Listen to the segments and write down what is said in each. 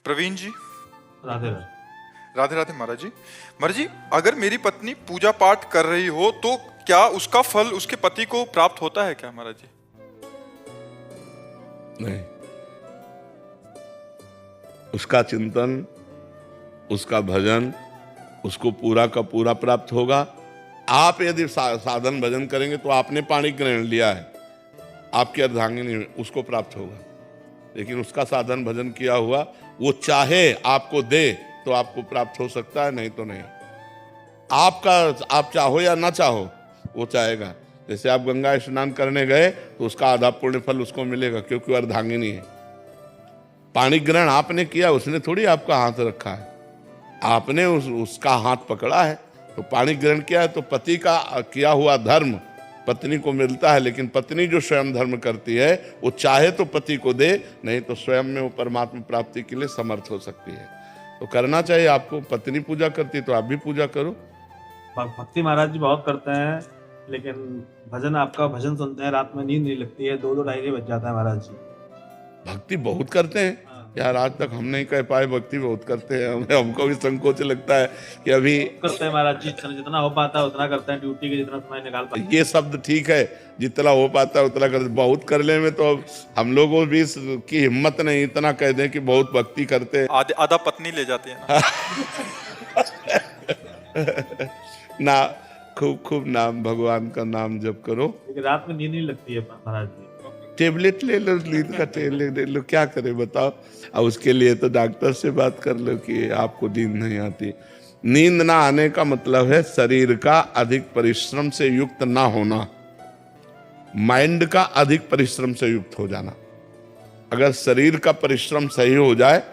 प्रवीण जी। राधे राधे। राधे राधे महाराज जी। महाराज जी, अगर मेरी पत्नी पूजा पाठ कर रही हो तो क्या उसका फल उसके पति को प्राप्त होता है क्या महाराज जी? नहीं, उसका चिंतन, उसका भजन उसको पूरा का पूरा प्राप्त होगा। आप यदि साधन भजन करेंगे तो आपने पाणी ग्रहण लिया है, आपकी अर्धांगिनी उसको प्राप्त होगा, लेकिन उसका साधन भजन किया हुआ वो चाहे आपको दे तो आपको प्राप्त हो सकता है, नहीं तो नहीं। आप चाहो या ना चाहो वो चाहेगा। जैसे आप गंगा स्नान करने गए तो उसका आधा पुण्य फल उसको मिलेगा, क्योंकि वो अर्धांगिनी है। पाणी ग्रहण आपने किया, उसने थोड़ी आपका हाथ रखा है, आपने उसका हाथ पकड़ा है। तो पाणी ग्रहण किया है तो पति का किया हुआ धर्म पत्नी को मिलता है, लेकिन पत्नी जो स्वयं धर्म करती है वो चाहे तो पति को दे, नहीं तो स्वयं में वो परमात्मा प्राप्ति के लिए समर्थ हो सकती है। तो करना चाहिए आपको। पत्नी पूजा करती तो आप भी पूजा करो। भक्ति महाराज जी बहुत करते हैं, लेकिन भजन, आपका भजन सुनते हैं रात में नींद नहीं लगती है, 2-2 ढाई बज जाता है महाराज जी। भक्ति बहुत करते हैं यार, आज तक हम नहीं कह पाए भक्ति बहुत करते हैं। हमको भी संकोच लगता है कि अभी करते हैं महाराज जी, जितना हो पाता है उतना करते हैं, ड्यूटी के जितना समय निकाल पाते हैं। ये शब्द ठीक है, जितना हो पाता है उतना करते। बहुत करने में तो हम लोगों भी की हिम्मत नहीं इतना कह दें कि बहुत भक्ति करते हैं। आधा पत्नी ले जाती है ना, खूब खूब नाम, भगवान का नाम जप करो। लेकिन रात में नींद नहीं लगती है महाराज जी। टेबलेट ले लो, नींद का टेबलेट ले लो, क्या करे बताओ। अब उसके लिए तो डॉक्टर से बात कर लो कि आपको नींद नहीं आती। नींद ना आने का मतलब है शरीर का अधिक परिश्रम से युक्त ना होना, माइंड का अधिक परिश्रम से युक्त हो जाना। अगर शरीर का परिश्रम सही हो जाए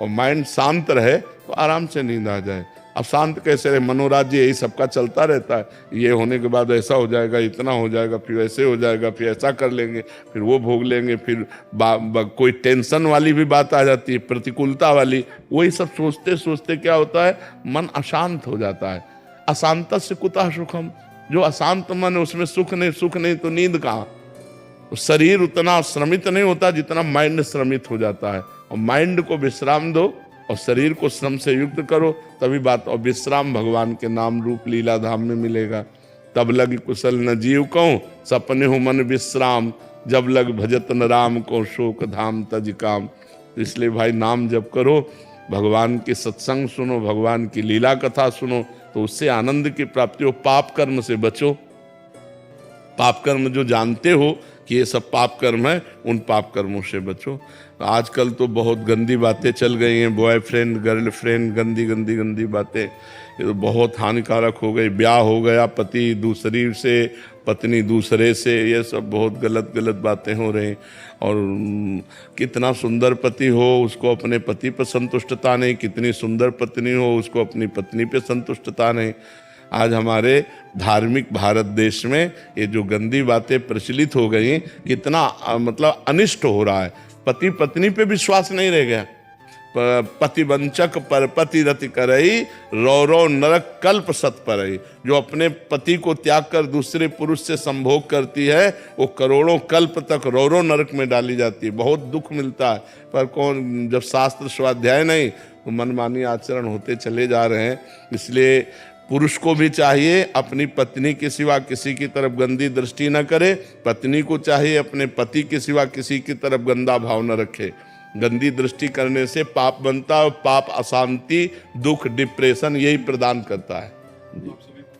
और माइंड शांत रहे तो आराम से नींद आ जाए। अब शांत कैसे रहे? मनोराज्य यही सबका चलता रहता है, ये होने के बाद ऐसा हो जाएगा, इतना हो जाएगा, फिर ऐसे हो जाएगा, फिर ऐसा कर लेंगे, फिर वो भोग लेंगे, फिर कोई टेंशन वाली भी बात आ जाती है, प्रतिकूलता वाली। वही सब सोचते सोचते क्या होता है, मन अशांत हो जाता है। अशांत से कुतः सुखम, जो अशांत मन है उसमें सुख नहीं तो नींद कहाँ। तो शरीर उतना श्रमित नहीं होता जितना माइंड श्रमित हो जाता है। और माइंड को विश्राम दो और शरीर को श्रम से युक्त करो, तभी बात। और विश्राम भगवान के नाम रूप लीला धाम में मिलेगा। तब लग कुशल न जीव कहूं, सपने हो मन विश्राम, जब लग भजत न राम को, शोक धाम तज काम। तो इसलिए भाई नाम जप करो, भगवान के सत्संग सुनो, भगवान की लीला कथा सुनो, तो उससे आनंद की प्राप्ति हो। पाप कर्म से बचो। पाप कर्म जो जानते हो कि ये सब पाप कर्म है, उन पाप कर्मों से बचो। आजकल तो बहुत गंदी बातें चल गई हैं, बॉयफ्रेंड गर्लफ्रेंड, गंदी गंदी गंदी बातें, ये तो बहुत हानिकारक हो गई। ब्याह हो गया पति दूसरी से, पत्नी दूसरे से, ये सब बहुत गलत गलत बातें हो रही। और कितना सुंदर पति हो उसको अपने पति पर संतुष्टता नहीं, कितनी सुंदर पत्नी हो उसको अपनी पत्नी पर संतुष्टता नहीं। आज हमारे धार्मिक भारत देश में ये जो गंदी बातें प्रचलित हो गई, कितना मतलब अनिष्ट हो रहा है। पति पत्नी पे विश्वास नहीं रह गया। पति वंचक पर पति रति करई, रौ रौ नरक कल्प सत परई। जो अपने पति को त्याग कर दूसरे पुरुष से संभोग करती है, वो करोड़ों कल्प तक रौ रौ नरक में डाली जाती है। बहुत दुख मिलता है। पर कौन, जब शास्त्र स्वाध्याय नहीं तो मनमानी आचरण होते चले जा रहे हैं। इसलिए पुरुष को भी चाहिए अपनी पत्नी के सिवा किसी की तरफ गंदी दृष्टि न करे। पत्नी को चाहिए अपने पति के सिवा किसी की तरफ गंदा भाव न रखे। गंदी दृष्टि करने से पाप बनता है, पाप अशांति, दुख, डिप्रेशन यही प्रदान करता है।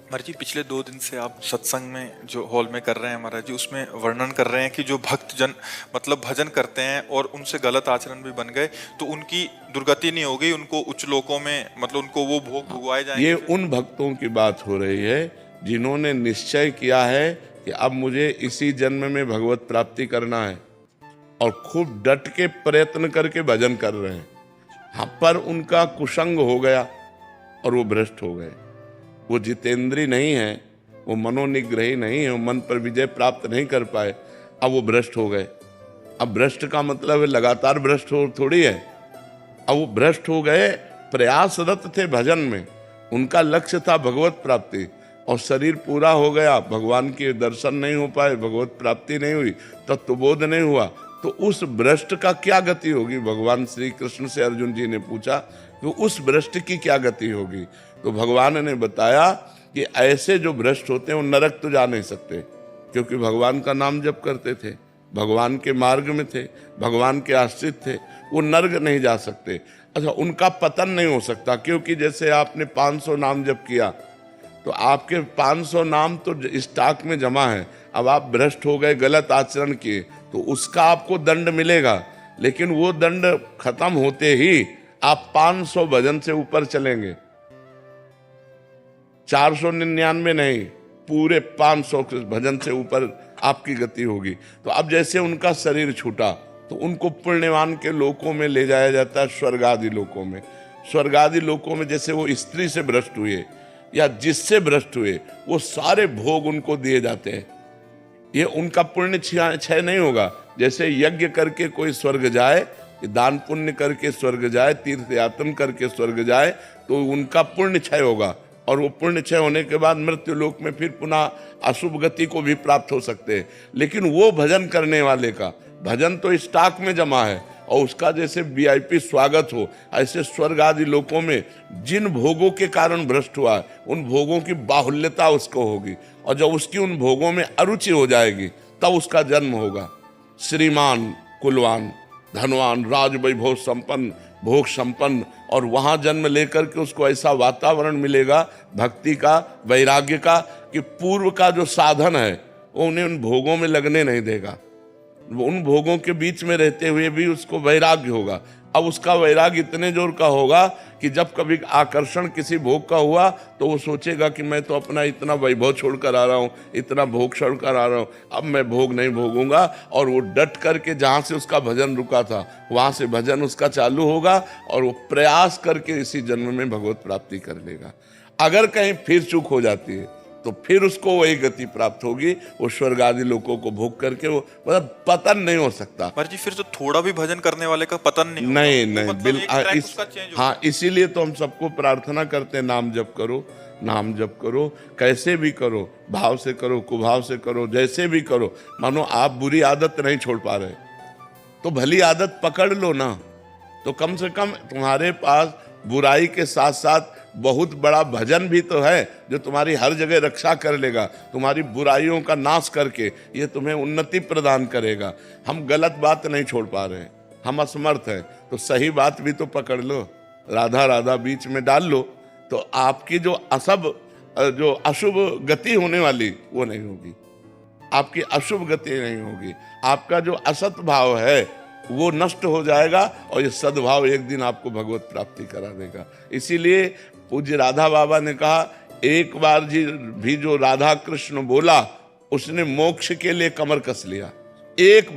महाराज जी, पिछले 2 दिन से आप सत्संग में जो हॉल में कर रहे हैं महाराज जी, उसमें वर्णन कर रहे हैं कि जो भक्त जन मतलब भजन करते हैं और उनसे गलत आचरण भी बन गए तो उनकी दुर्गति नहीं हो गई, उनको उच्च लोकों में मतलब उनको वो भोग भुगवाए जाएंगे। ये उन भक्तों की बात हो रही है जिन्होंने निश्चय किया है कि अब मुझे इसी जन्म में भगवत प्राप्ति करना है और खूब डट के प्रयत्न करके भजन कर रहे हैं। हाँ, पर उनका कुसंग हो गया और वो भ्रष्ट हो गए। वो जितेंद्री नहीं है, वो मनोनिग्रही नहीं है, वो मन पर विजय प्राप्त नहीं कर पाए, अब वो भ्रष्ट हो गए। अब भ्रष्ट का मतलब है लगातार भ्रष्ट हो थोड़ी है। अब वो भ्रष्ट हो गए, प्रयासरत थे भजन में, उनका लक्ष्य था भगवत प्राप्ति, और शरीर पूरा हो गया, भगवान के दर्शन नहीं हो पाए, भगवत प्राप्ति नहीं हुई, तत्वबोध नहीं हुआ, तो उस भ्रष्ट का क्या गति होगी? भगवान श्री कृष्ण से अर्जुन जी ने पूछा कि उस भ्रष्ट की क्या गति होगी? तो भगवान ने बताया कि ऐसे जो भ्रष्ट होते हैं वो नरक तो जा नहीं सकते, क्योंकि भगवान का नाम जप करते थे, भगवान के मार्ग में थे, भगवान के आश्रित थे, वो नरक नहीं जा सकते। अच्छा, उनका पतन नहीं हो सकता, क्योंकि जैसे आपने 500 नाम जप किया तो आपके 500 नाम तो स्टॉक में जमा है। अब आप भ्रष्ट हो गए, गलत आचरण किए, तो उसका आपको दंड मिलेगा, लेकिन वो दंड खत्म होते ही आप 500 भजन से ऊपर चलेंगे। 499 नहीं, पूरे 500 भजन से ऊपर आपकी गति होगी। तो अब जैसे उनका शरीर छूटा तो उनको पुण्यवान के लोकों में ले जाया जाता है, स्वर्ग आदि लोकों में। स्वर्ग आदि लोकों में जैसे वो स्त्री से भ्रष्ट हुए या जिससे भ्रष्ट हुए, वो सारे भोग उनको दिए जाते हैं। ये उनका पुण्य क्षय नहीं होगा। जैसे यज्ञ करके कोई स्वर्ग जाए, दान पुण्य करके स्वर्ग जाए, तीर्थ यातन करके स्वर्ग जाए, तो उनका पुण्य क्षय होगा, और वो पुण्य क्षय होने के बाद मृत्यु लोक में फिर पुनः अशुभ गति को भी प्राप्त हो सकते हैं। लेकिन वो भजन करने वाले का भजन तो स्टॉक में जमा है, और उसका जैसे वीआईपी स्वागत हो, ऐसे स्वर्ग आदि लोकों में जिन भोगों के कारण भ्रष्ट हुआ है, उन भोगों की बाहुल्यता उसको होगी, और जब उसकी उन भोगों में अरुचि हो जाएगी तब उसका जन्म होगा। श्रीमान, कुलवान, धनवान, राज वैभव संपन्न, भोग संपन्न, और वहां जन्म लेकर के उसको ऐसा वातावरण मिलेगा भक्ति का, वैराग्य का, कि पूर्व का जो साधन है वो उन्हें उन भोगों में लगने नहीं देगा। उन भोगों के बीच में रहते हुए भी उसको वैराग्य होगा। अब उसका वैराग्य इतने जोर का होगा कि जब कभी आकर्षण किसी भोग का हुआ तो वो सोचेगा कि मैं तो अपना इतना वैभव छोड़कर आ रहा हूँ, इतना भोग छोड़कर आ रहा हूँ, अब मैं भोग नहीं भोगूंगा। और वो डट करके जहाँ से उसका भजन रुका था वहाँ से भजन उसका चालू होगा, और वो प्रयास करके इसी जन्म में भगवत प्राप्ति कर लेगा। अगर कहीं फिर चूक हो जाती है तो फिर उसको वही गति प्राप्त होगी, वो स्वर्ग आदि लोगों को भोग करके वो मतलब पतन नहीं हो सकता। पर जी फिर तो थोड़ा भी भजन करने वाले का पतन नहीं होगा। नहीं वो नहीं, मतलब बिल्कुल एक ट्रैक उसका चेंज होगा। हाँ, इसीलिए तो हम सबको प्रार्थना करते हैं, नाम जप करो, नाम जप करो, कैसे भी करो, भाव से करो, कुभाव से करो, जैसे भी करो। मानो आप बुरी आदत नहीं छोड़ पा रहे तो भली आदत पकड़ लो ना, तो कम से कम तुम्हारे पास बुराई के साथ साथ बहुत बड़ा भजन भी तो है जो तुम्हारी हर जगह रक्षा कर लेगा, तुम्हारी बुराइयों का नाश करके ये तुम्हें उन्नति प्रदान करेगा। हम गलत बात नहीं छोड़ पा रहे हैं, हम असमर्थ हैं, तो सही बात भी तो पकड़ लो, राधा राधा बीच में डाल लो, तो आपकी जो अशुभ गति होने वाली वो नहीं होगी, आपकी अशुभ गति नहीं होगी, आपका जो असत भाव है वो नष्ट हो जाएगा, और ये सद्भाव एक दिन आपको भगवत प्राप्ति करा देगा। इसीलिए पूज्य राधा बाबा ने कहा, एक बार जी भी जो राधा कृष्ण बोला उसने मोक्ष के लिए कमर कस लिया। एक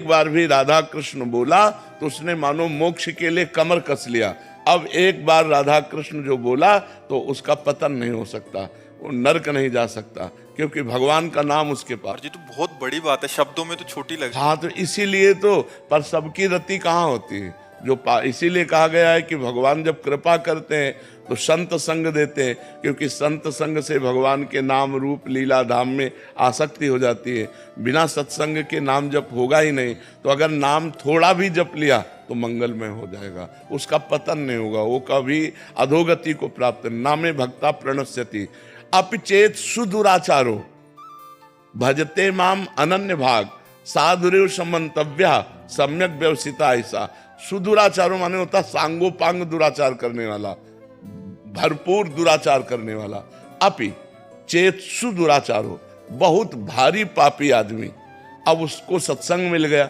बार भी राधा कृष्ण बोला तो उसने मानो मोक्ष के लिए कमर कस लिया। अब एक बार राधा कृष्ण जो बोला तो उसका पतन नहीं हो सकता, वो नरक नहीं जा सकता, क्योंकि भगवान का नाम उसके पास। जी तो बहुत बड़ी बात है, शब्दों में तो छोटी लग। हाँ, तो इसीलिए तो, पर सबकी रति कहाँ होती है इसीलिए कहा गया है कि भगवान जब कृपा करते हैं तो संत संग देते हैं, क्योंकि संत संग से भगवान के नाम रूप लीला धाम में आसक्ति हो जाती है। बिना सत्संग के नाम जप होगा ही नहीं। तो अगर नाम थोड़ा भी जप लिया तो मंगलमय हो जाएगा, उसका पतन नहीं होगा, वो कभी अधोगति को प्राप्त। नामे भक्ता प्रणश्यति अपिचेत सुदुराचारो भजते माम अनन्य भाग साधुरेव समन्तव्या सम्यक व्यवसिता। ऐसा सुदुराचारो माने होता सांगोपांग दुराचार करने वाला, भरपूर दुराचार करने वाला। अपि चेत सुदुराचारो, बहुत भारी पापी आदमी, अब उसको सत्संग मिल गया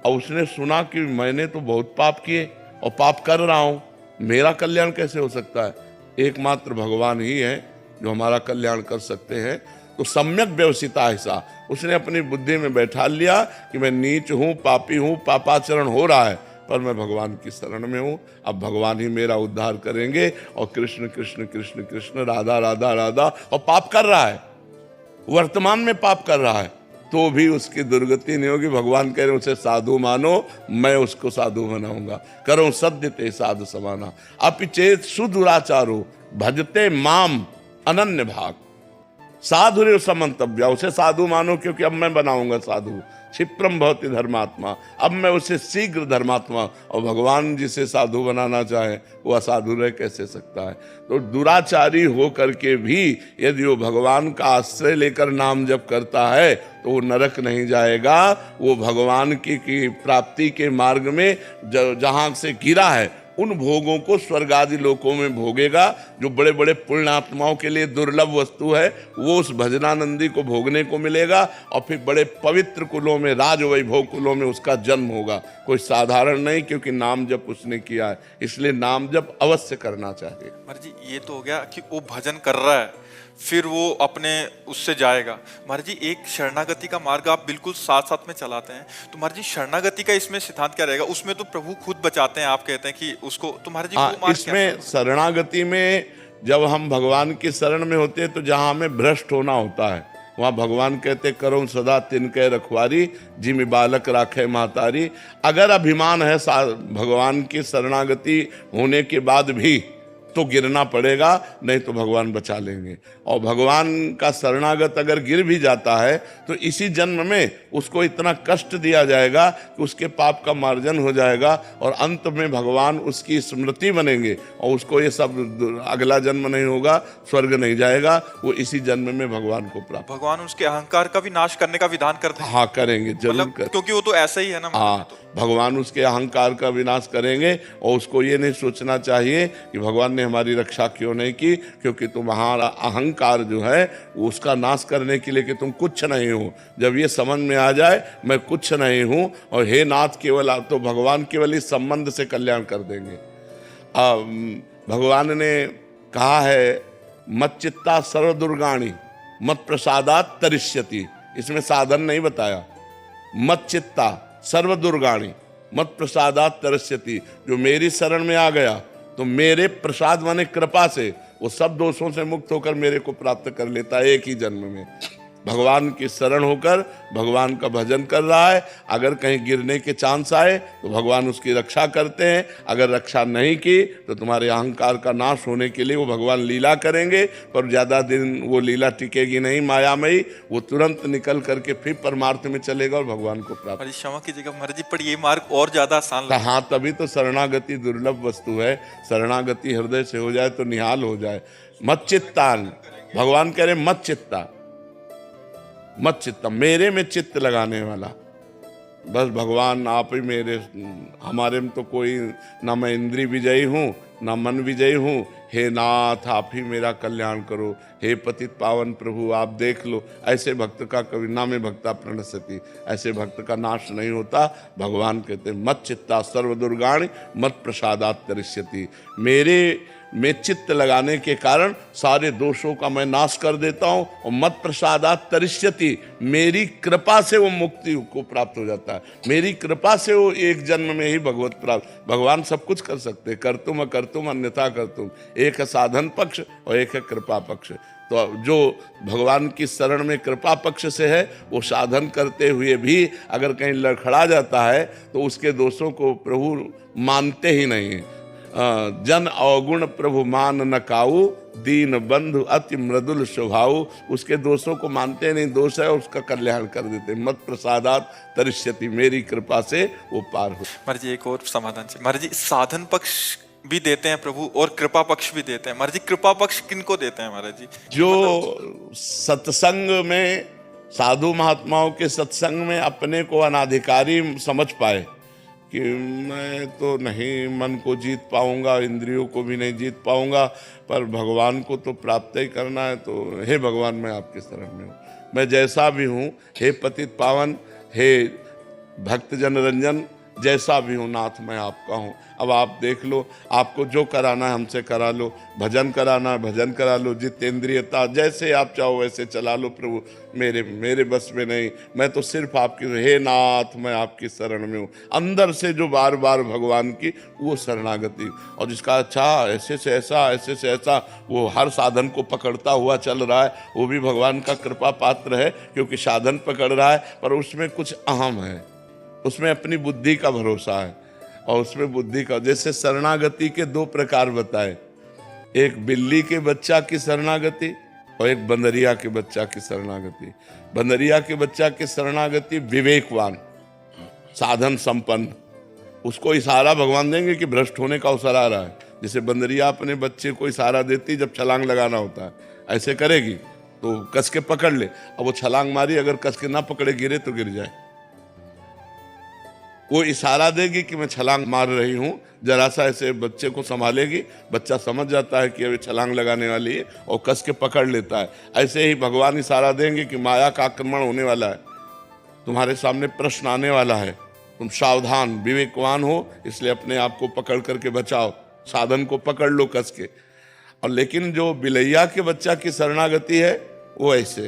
और उसने सुना कि मैंने तो बहुत पाप किए और पाप कर रहा हूं, मेरा कल्याण कैसे हो सकता है? एकमात्र भगवान ही है जो हमारा कल्याण कर सकते हैं। तो सम्यक व्यवसिता ऐसा उसने अपनी बुद्धि में बैठा लिया कि मैं नीच हूं, पापी हूं, पापाचरण हो रहा है, पर मैं भगवान की शरण में हूं, अब भगवान ही मेरा उद्धार करेंगे। और कृष्ण कृष्ण कृष्ण कृष्ण, राधा राधा राधा, और पाप कर रहा है, वर्तमान में पाप कर रहा है, तो भी उसकी दुर्गति नहीं होगी। भगवान कह रहे उसे साधु मानो, मैं उसको साधु बनाऊंगा, करो सद्य ते साधु समाना। अपिचेत सुदुराचारो भजते माम अनन्य भाग। साधुरेव समन्तव्या, उसे साधु मानो क्योंकि अब मैं बनाऊंगा साधु। क्षिप्रम भवति धर्मात्मा, अब मैं उसे शीघ्र धर्मात्मा। और भगवान जिसे साधु बनाना चाहे वो असाधु रह कैसे सकता है। तो दुराचारी हो करके भी यदि वो भगवान का आश्रय लेकर नाम जप करता है तो वो नरक नहीं जाएगा, वो भगवान की प्राप्ति के मार्ग में जहां से गिरा है उन भोगों को स्वर्ग आदि लोकों में भोगेगा। जो बड़े बड़े पुण्यात्माओं के लिए दुर्लभ वस्तु है वो उस भजनानंदी को भोगने को मिलेगा, और फिर बड़े पवित्र कुलों में, राज वैभव कुलों में उसका जन्म होगा। कोई साधारण नहीं, क्योंकि नाम जप उसने किया है, इसलिए नाम जप अवश्य करना चाहिए। महाराज जी ये तो हो गया कि वो भजन कर रहा है, फिर वो अपने उससे जाएगा। महाराज जी एक शरणागति का मार्ग आप बिल्कुल साथ साथ में चलाते हैं, तो महाराज जी शरणागति का इसमें सिद्धांत क्या रहेगा? उसमें तो प्रभु खुद बचाते हैं, आप कहते हैं कि उसको, तो महाराज जी वो मार्ग इसमें शरणागति में जब हम भगवान की शरण में होते हैं तो जहां हमें भ्रष्ट होना होता है वहां भगवान कहते करो सदा तिनके रखवारी, जिमि बालक राखे मातारी। अगर अभिमान है भगवान की शरणागति होने के बाद भी तो गिरना पड़ेगा, नहीं तो भगवान बचा लेंगे। और भगवान का शरणागत अगर गिर भी जाता है तो इसी जन्म में उसको इतना कष्ट दिया जाएगा कि उसके पाप का मार्जन हो जाएगा, और अंत में भगवान उसकी स्मृति बनेंगे और उसको ये सब अगला जन्म नहीं होगा, स्वर्ग नहीं जाएगा, वो इसी जन्म में भगवान को प्राप्त। भगवान उसके अहंकार का भी नाश करने का विधान करते हैं। हाँ करेंगे, जरूर मतलब करेंगे, क्योंकि वो तो ऐसा ही है ना। हाँ भगवान उसके अहंकार का विनाश करेंगे। और उसको ये नहीं सोचना चाहिए कि भगवान ने हमारी रक्षा क्यों नहीं की, क्योंकि तुम्हारा अहंकार जो है उसका नाश करने के लिए कि तुम कुछ नहीं हो। जब ये समझ में आ जाए मैं कुछ नहीं हूँ और हे नाथ केवल, तो भगवान केवल इस संबंध से कल्याण कर देंगे। भगवान ने कहा है मत चित्ता सर्व दुर्गाणी मत प्रसादात तरिष्यति, इसमें साधन नहीं बताया। मत चित्ता सर्व दुर्गाणी मत प्रसादात तरस्यति, जो मेरी शरण में आ गया तो मेरे प्रसाद माने कृपा से वो सब दोषों से मुक्त होकर मेरे को प्राप्त कर लेता है एक ही जन्म में। भगवान की शरण होकर भगवान का भजन कर रहा है, अगर कहीं गिरने के चांस आए तो भगवान उसकी रक्षा करते हैं। अगर रक्षा नहीं की तो तुम्हारे अहंकार का नाश होने के लिए वो भगवान लीला करेंगे, पर ज़्यादा दिन वो लीला टिकेगी नहीं मायामयी, वो तुरंत निकल करके फिर परमार्थ में चलेगा और भगवान को प्राप्त। क्षमा कीजिएगा महाराज जी, पर ये मार्ग और ज्यादा आसान लगता है। हाँ तभी तो शरणागति दुर्लभ वस्तु है, शरणागति हृदय से हो जाए तो निहाल हो जाए। मत चित्तान, भगवान कह रहे मत चित्ता, मत चित्ता, मेरे में चित्त लगाने वाला, बस भगवान आप ही मेरे, हमारे में तो कोई ना मैं इंद्रिय विजयी हूँ ना मन विजयी हूँ। हे नाथ आप ही मेरा कल्याण करो, हे पतित पावन प्रभु आप देख लो। ऐसे भक्त का कभी नामे भक्ता प्रणश्यति, ऐसे भक्त का नाश नहीं होता। भगवान कहते मत चित्ता सर्व दुर्गाणि मत प्रसादात तरिष्यति, मेरे में चित्त लगाने के कारण सारे दोषों का मैं नाश कर देता हूं। और मत प्रसादात तरिष्यति, मेरी कृपा से वो मुक्ति को प्राप्त हो जाता है, मेरी कृपा से वो एक जन्म में ही भगवत प्राप्त। भगवान सब कुछ कर सकते, करतुम अकर्तुम अन्यथा करतुम, एक है साधन पक्ष और एक है कृपा पक्ष। तो जो भगवान की शरण में कृपा पक्ष से है वो साधन करते हुए भी अगर कहीं लड़खड़ा जाता है तो उसके दोषों को प्रभु मानते ही नहीं। जन अवगुण प्रभु मान न काऊ, दीन बंधु अति मृदुल स्वभाव, उसके दोषों को मानते नहीं, दोष है उसका कल्याण कर देते। मत प्रसादात तरिष्यति, मेरी कृपा से वो पार हो। महाराज जी एक और समाधान से, महाराज जी साधन पक्ष भी देते हैं प्रभु और कृपा पक्ष भी देते हैं। महाराज जी कृपा पक्ष किनको देते हैं महाराज जी? जो सत्संग में, साधु महात्माओं के सत्संग में अपने को अनाधिकारी समझ पाए कि मैं तो नहीं मन को जीत पाऊंगा, इंद्रियों को भी नहीं जीत पाऊंगा, पर भगवान को तो प्राप्त ही करना है, तो हे भगवान मैं आपके शरण में हूँ, मैं जैसा भी हूँ, हे पतित पावन, हे भक्त जन रंजन, जैसा भी हूँ नाथ मैं आपका हूँ। अब आप देख लो, आपको जो कराना है हमसे करा लो, भजन कराना है भजन करा लो, जितेंद्रियता जैसे आप चाहो वैसे चला लो प्रभु, मेरे बस में नहीं, मैं तो सिर्फ आपकी, हे नाथ मैं आपकी शरण में हूँ। अंदर से जो बार बार भगवान की वो शरणागति, और जिसका अच्छा ऐसे से ऐसा ऐसे से ऐसा वो हर साधन को पकड़ता हुआ चल रहा है, वो भी भगवान का कृपा पात्र है, क्योंकि साधन पकड़ रहा है पर उसमें कुछ अहम है, उसमें अपनी बुद्धि का भरोसा है, और उसमें बुद्धि का, जैसे शरणागति के दो प्रकार बताए, एक बिल्ली के बच्चा की शरणागति और एक बंदरिया के बच्चा की शरणागति। बंदरिया के बच्चा की शरणागति विवेकवान, साधन संपन्न, उसको इशारा भगवान देंगे कि भ्रष्ट होने का अवसर आ रहा है। जैसे बंदरिया अपने बच्चे को इशारा देती जब छलांग लगाना होता है, ऐसे करेगी तो कस के पकड़ ले। अब वो छलांग मारी, अगर कस के ना पकड़े गिरे तो गिर जाए। वो इशारा देगी कि मैं छलांग मार रही हूं, जरा सा ऐसे बच्चे को संभालेगी, बच्चा समझ जाता है कि अभी छलांग लगाने वाली है और कस के पकड़ लेता है। ऐसे ही भगवान इशारा देंगे कि माया का आक्रमण होने वाला है, तुम्हारे सामने प्रश्न आने वाला है, तुम सावधान विवेकवान हो, इसलिए अपने आप को पकड़ करके बचाओ, साधन को पकड़ लो कस के। और लेकिन जो बिलैया के बच्चा की शरणागति है वो ऐसे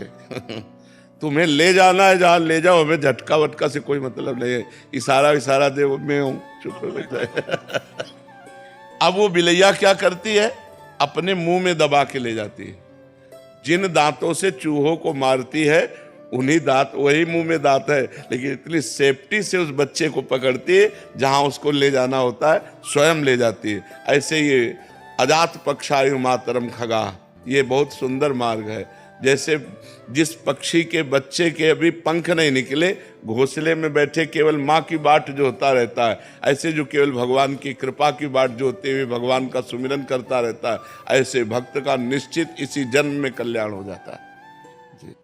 तुम्हें ले जाना है जहां ले जाओ, हमें झटका वटका से कोई मतलब नहीं है, इशारा दे वो मैं हूं, चुप हो जाए। अब वो बिलैया क्या करती है, अपने मुंह में दबा के ले जाती है। जिन दांतों से चूहों को मारती है उन्हीं दांत, वही मुंह में दांत है, लेकिन इतनी सेफ्टी से उस बच्चे को पकड़ती है, जहां उसको ले जाना होता है स्वयं ले जाती है। ऐसे ये अजात पक्षायु मातरम खगा, ये बहुत सुंदर मार्ग है। जैसे जिस पक्षी के बच्चे के अभी पंख नहीं निकले, घोंसले में बैठे केवल माँ की बाट जो होता रहता है, ऐसे जो केवल भगवान की कृपा की बाट जो होते हुए भगवान का सुमिरन करता रहता है, ऐसे भक्त का निश्चित इसी जन्म में कल्याण हो जाता है।